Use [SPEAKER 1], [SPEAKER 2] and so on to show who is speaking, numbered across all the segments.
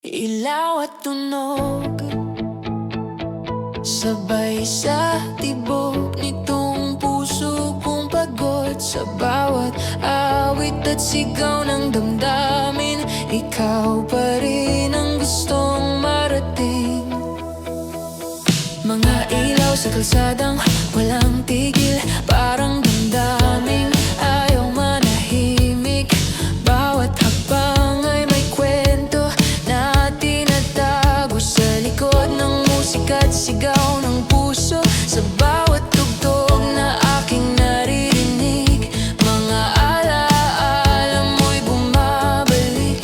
[SPEAKER 1] Ilaw at tunog, sabay sa tibok nitong puso kong pagod. Sa bawat awit at sigaw ng damdamin, ikaw pa rin ang gustong marating. Mga ilaw sa kalsadang walang tigil, parang damdaming ayaw manahimik. Bawat hakbang ay may kwento na tinatago sa likod ng musika at sigaw ng puso. Sa bawat tugtog na aking naririnig, mga alaala mo'y bumabalik.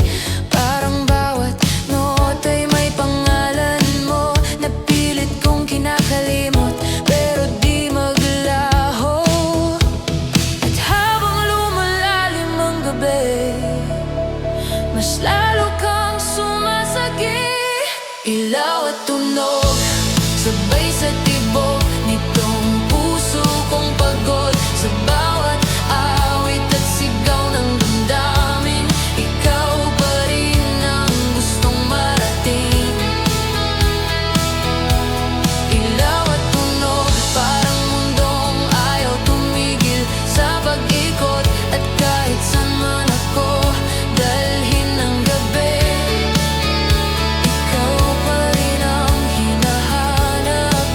[SPEAKER 1] Parang bawat nota'y may pangalan mo, na pilit kong kinakalimot pero di maglaho. At habang lumalalim ang gabi, mas lalo kang sumasagi. Ilaw at tunog, sabay sa tibok nitong puso kong pagod. Sa bawat awit at sigaw ng damdamin, ikaw pa rin ang gustong marating. Ilaw at tunog, parang mundong ayaw tumigil sa pag-ikot. At kahit saan man ako dalhin ng gabi, ikaw pa rin ang hinahanap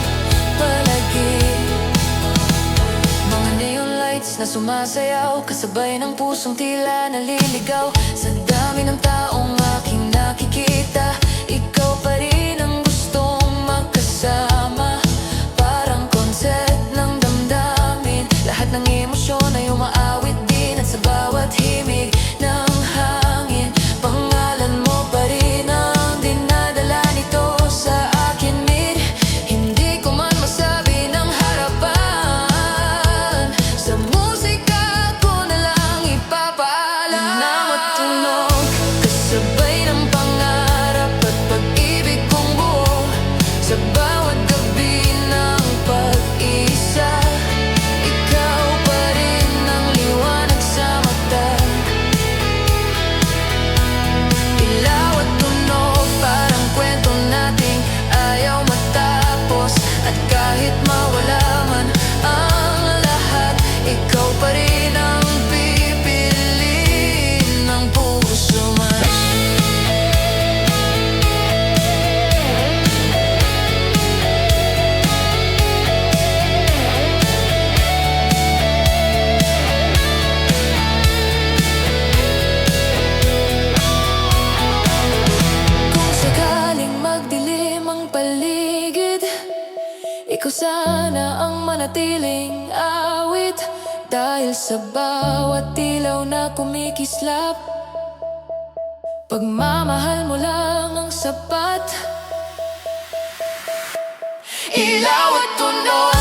[SPEAKER 1] palagi. Mga neon lights na sumasayaw, kasabay ng pusong tila naliligaw. Sa dami ng taong aking nakikita, ikaw pa rin ang gustong magkasama. Parang concert ng damdamin, lahat ng emosyon ay umaawit din. At sa bawat himig ng hangin, pangalan mo pa rin ang dinadala nito sa akin. Hindi ko man masabi ng harapan, sa musika ko na lang ipapaalam. Ilaw at tunog, kasabay ng pangarap at pag-ibig kong buo. Sa bawat gabi ng pag-isa, ikaw pa rin ang liwanag sa mata. Ilaw at tunog, parang kwento nating ayaw matapos. At kahit mawala man ang lahat, ikaw pa rin ang pipiliin ng puso man. Kung sakaling magdilim ang paligid, ikaw sana ang manatiling awit. Dahil sa bawat ilaw na kumikislap, pagmamahal mo lang ang sapat. Ilaw at tunog,